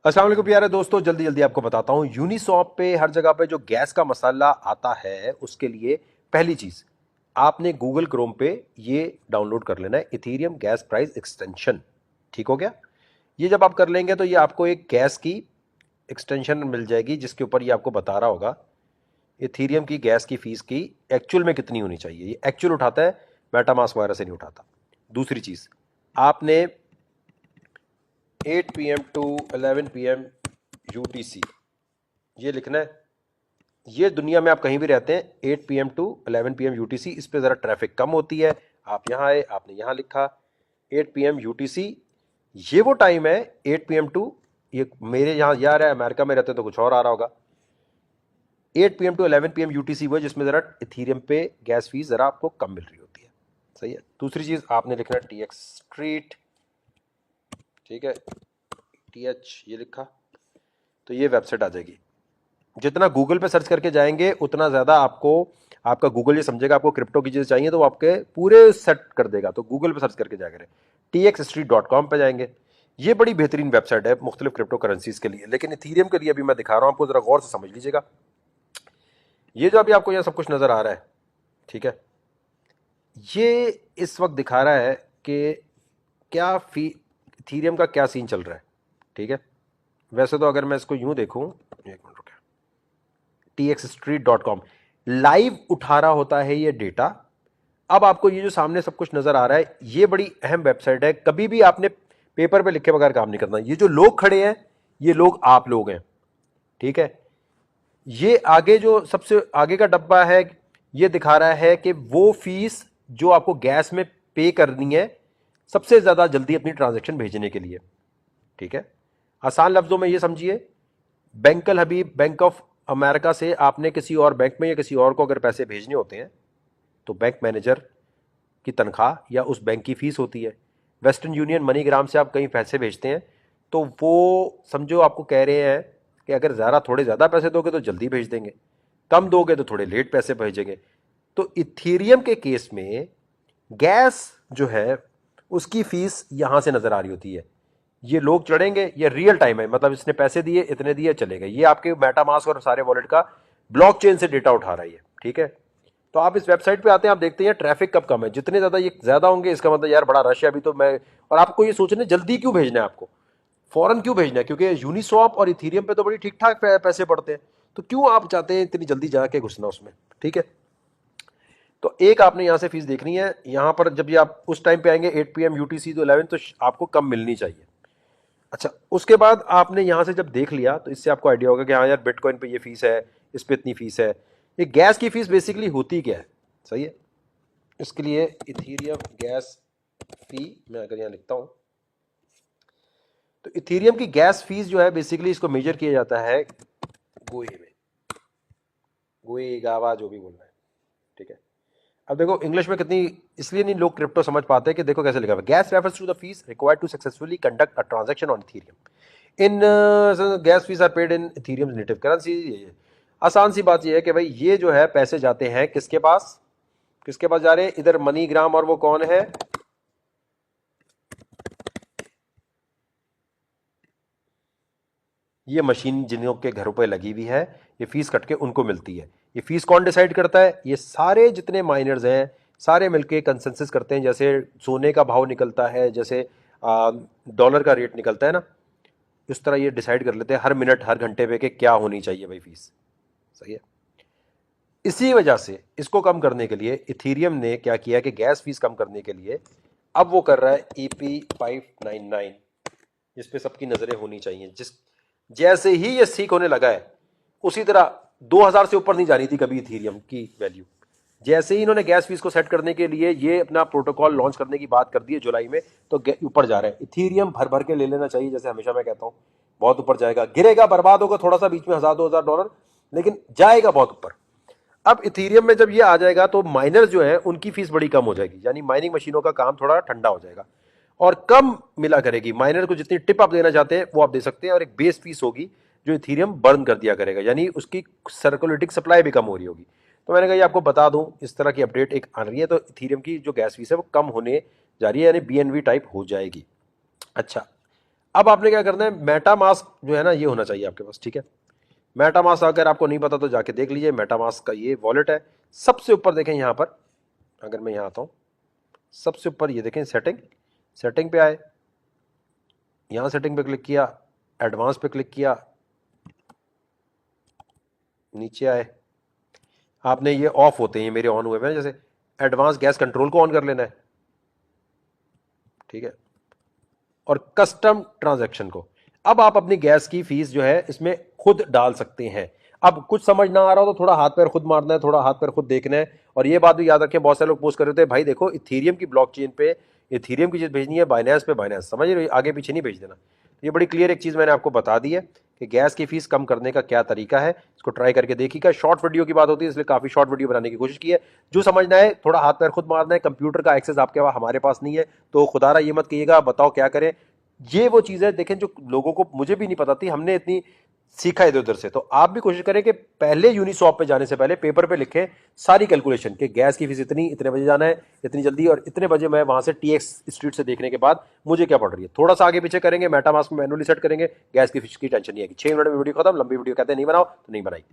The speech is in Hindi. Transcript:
अस्सलाम वालेकुम प्यारे दोस्तों, जल्दी जल्दी आपको बताता हूँ। यूनिसॉप पे हर जगह पे जो गैस का मसाला आता है उसके लिए पहली चीज़ आपने गूगल क्रोम पे ये डाउनलोड कर लेना है, इथीरियम गैस प्राइस एक्सटेंशन। ठीक हो गया। ये जब आप कर लेंगे तो ये आपको एक गैस की एक्सटेंशन मिल जाएगी जिसके ऊपर ये आपको बता रहा होगा इथीरियम की गैस की फीस की एक्चुअल में कितनी होनी चाहिए। ये एक्चुअल उठाता है, मेटामास्क वगैरह से नहीं उठाता। दूसरी चीज़, आपने 8 PM टू 11 PM UTC ये लिखना है। ये दुनिया में आप कहीं भी रहते हैं, 8 PM टू 11 PM UTC, इस पे ज़रा ट्रैफिक कम होती है। आप यहाँ आए, आपने यहाँ लिखा 8 PM UTC। ये वो टाइम है 8 PM टू, ये मेरे यहाँ ये आ रहा है, अमेरिका में रहते हैं तो कुछ और आ रहा होगा। 8 PM टू 11 PM UTC वो जिसमें ज़रा इथीरियम पे गैस फीस ज़रा आपको कम मिल रही होती है। सही है। दूसरी चीज़ आपने लिखना है TX स्ट्रीट। ठीक है, TH ये लिखा तो ये वेबसाइट आ जाएगी। जितना गूगल पे सर्च करके जाएंगे उतना ज़्यादा आपको आपका गूगल ये समझेगा आपको क्रिप्टो की चीज़ें चाहिए तो वो आपके पूरे सेट कर देगा। तो गूगल पे सर्च करके जाएंगे, txstreet.com पे जाएंगे। ये बड़ी बेहतरीन वेबसाइट है मुख्तलिफ क्रिप्टो करेंसीज के लिए, लेकिन इथीरियम के लिए अभी मैं दिखा रहा हूँ आपको, ज़रा गौर से समझ लीजिएगा। ये जो अभी आपको यहाँ सब कुछ नज़र आ रहा है, ठीक है, ये इस वक्त दिखा रहा है कि क्या फी इथीरियम का क्या सीन चल रहा है। ठीक है, वैसे तो अगर मैं इसको यूं देखूं, एक मिनट रुकिए, txstreet.com लाइव उठा रहा होता है ये डेटा। अब आपको ये जो सामने सब कुछ नजर आ रहा है ये बड़ी अहम वेबसाइट है। कभी भी आपने पेपर पे लिखे बगैर काम नहीं करना। ये जो लोग खड़े हैं ये लोग आप लोग हैं। ठीक है, ये आगे जो सबसे आगे का डब्बा है ये दिखा रहा है कि वो फीस जो आपको गैस में पे करनी है सबसे ज्यादा जल्दी अपनी ट्रांजैक्शन भेजने के लिए। ठीक है, आसान लफ्जों में ये समझिए, बैंकल हबीब बैंक ऑफ अमेरिका से आपने किसी और बैंक में या किसी और को अगर पैसे भेजने होते हैं तो बैंक मैनेजर की तनख्वाह या उस बैंक की फीस होती है। वेस्टर्न यूनियन मनीग्राम से आप कहीं पैसे भेजते हैं तो वो समझो आपको कह रहे हैं कि अगर ज़रा थोड़े ज़्यादा पैसे दोगे तो जल्दी भेज देंगे, कम दोगे तो थोड़े लेट पैसे भेजेंगे। तो इथीरियम के केस में गैस जो है उसकी फीस यहां से नज़र आ रही होती है। ये लोग चढ़ेंगे, ये रियल टाइम है, मतलब इसने पैसे दिए, इतने दिए, चले गए। ये आपके मेटामास्क और सारे वॉलेट का ब्लॉकचेन से डेटा उठा रही है। ठीक है, तो आप इस वेबसाइट पे आते हैं, आप देखते हैं ट्रैफिक कब कम है। जितने ज्यादा ये ज्यादा होंगे इसका मतलब यार बड़ा रश है अभी तो मैं, और आपको ये सोचना जल्दी क्यों भेजना है, आपको फौरन क्यों भेजना है, क्योंकि यूनिसॉप और इथीरियम पे तो बड़ी ठीक ठाक पैसे पड़ते हैं, तो क्यों आप चाहते हैं इतनी जल्दी जाके घुसना उसमें। ठीक है, तो एक आपने यहां से फीस देखनी है। यहां पर जब ये आप उस टाइम पे आएंगे 8 PM UTC तो 11 तो आपको कम मिलनी चाहिए। अच्छा, उसके बाद आपने यहां से जब देख लिया तो इससे आपको आइडिया होगा कि हाँ यार बिटकॉइन पे ये फीस है, इस पे इतनी फीस है। ये गैस की फीस बेसिकली होती क्या है, सही है। इसके लिए इथीरियम गैस फी मैं अगर यहाँ लिखता हूं तो इथीरियम की गैस फीस जो है बेसिकली इसको मेजर किया जाता है गोए में, गोए गावा जो भी बोलना है। ठीक है, अब देखो इंग्लिश में कितनी, इसलिए नहीं लोग क्रिप्टो समझ पाते कि देखो कैसे लिखा हुआ है। Gas refers to the fees required to successfully conduct a transaction on Ethereum in gas fees are paid in Ethereum native currency. आसान सी बात यह है कि भाई ये जो है पैसे जाते हैं किसके पास, किसके पास जा रहे हैं, इधर मनीग्राम, और वो कौन है, ये मशीन जिन के घरों पे लगी हुई है, ये फीस कट के उनको मिलती है। ये फीस कौन डिसाइड करता है, ये सारे जितने माइनर्स हैं सारे मिलके कंसेंसस करते हैं। जैसे सोने का भाव निकलता है, जैसे डॉलर का रेट निकलता है ना, इस तरह ये डिसाइड कर लेते हैं हर मिनट हर घंटे पे कि क्या होनी चाहिए भाई फीस। सही है। इसी वजह से इसको कम करने के लिए इथीरियम ने क्या किया कि गैस फीस कम करने के लिए अब वो कर रहा है EP599, जिस पे सबकी नजरें होनी चाहिए। जिस जैसे ही ये सीख होने लगा है उसी तरह 2000 से ऊपर नहीं जा रही थी कभी इथीरियम की वैल्यू। जैसे ही इन्होंने गैस फीस को सेट करने के लिए ये अपना प्रोटोकॉल लॉन्च करने की बात कर दी है जुलाई में, तो ऊपर जा रहा है। इथीरियम भर भर के ले लेना चाहिए, जैसे हमेशा मैं कहता हूं, बहुत ऊपर जाएगा, गिरेगा, बर्बाद होगा थोड़ा सा बीच में 1000-2000 डॉलर, लेकिन जाएगा बहुत ऊपर। अब इथीरियम में जब ये आ जाएगा तो माइनर जो है उनकी फीस बड़ी कम हो जाएगी, यानी माइनिंग मशीनों का काम थोड़ा ठंडा हो जाएगा और कम मिला करेगी। माइनर को जितनी टिप आप देना चाहते हैं वो आप दे सकते हैं, और एक बेस फीस होगी जो इथीरियम बर्न कर दिया करेगा, यानी उसकी सर्कुलेटिंग सप्लाई भी कम हो रही होगी। तो मैंने कहा ये आपको बता दूं, इस तरह की अपडेट एक आ रही है, तो इथीरियम की जो गैस फीस है वो कम होने जा रही है, यानी BNB टाइप हो जाएगी। अच्छा, अब आपने क्या करना है, मेटामास्क जो है ना ये होना चाहिए आपके पास, ठीक है। मेटामास्क अगर आपको नहीं पता तो जाके देख लीजिए, मेटामास्क का ये वॉलेट है। सबसे ऊपर देखें यहाँ पर, अगर मैं यहाँ आता हूँ सबसे ऊपर ये देखें सेटिंग, सेटिंग पे आए, यहाँ सेटिंग पे क्लिक किया, एडवांस पे क्लिक किया, नीचे आए, आपने ये ऑफ होते हैं, ये मेरे ऑन हुए हैं, जैसे एडवांस गैस कंट्रोल को ऑन कर लेना है, ठीक है, और कस्टम ट्रांजैक्शन को। अब आप अपनी गैस की फीस जो है इसमें खुद डाल सकते हैं। अब कुछ समझ ना आ रहा हो तो थोड़ा हाथ पैर खुद मारना है, थोड़ा हाथ पैर खुद देखना है। और ये बात भी याद रखें, बहुत सारे लोग पोस्ट कर रहे थे भाई देखो इथीरियम की ब्लॉकचेन पे इथीरियम की चीज भेजनी है, बाइनेंस पे बाइनेंस, समझ रहे हो, आगे पीछे नहीं भेज देना। ये बड़ी क्लियर एक चीज मैंने आपको बता दी है कि गैस की फीस कम करने का क्या तरीका है, इसको ट्राई करके देखिएगा। शॉर्ट वीडियो की बात होती है इसलिए काफी शॉर्ट वीडियो बनाने की कोशिश की है। जो समझना है थोड़ा हाथ पैर खुद मारना है, कंप्यूटर का एक्सेस आपके पास हमारे पास नहीं है तो खुदारा ये मत कहिएगा बताओ क्या करें। ये वो चीज है देखें जो लोगों को, मुझे भी नहीं पता थी, हमने इतनी सीखा इधर उधर से। तो आप भी कोशिश करें कि पहले यूनिसॉप पे जाने से पहले पेपर पे लिखें सारी कैलकुलेशन कि गैस की फीस इतनी, इतने बजे जाना है, इतनी जल्दी, और इतने बजे मैं वहां से टीएक्स स्ट्रीट से देखने के बाद मुझे क्या पड़ रही है। थोड़ा सा आगे पीछे करेंगे, मेटामास्क में मैनुअली सेट करेंगे, गैस की फीस की टेंशन नहीं है। 6 मिनट में वीडियो खत्म, लंबी वीडियो कहते हैं नहीं बनाओ तो नहीं बनाई।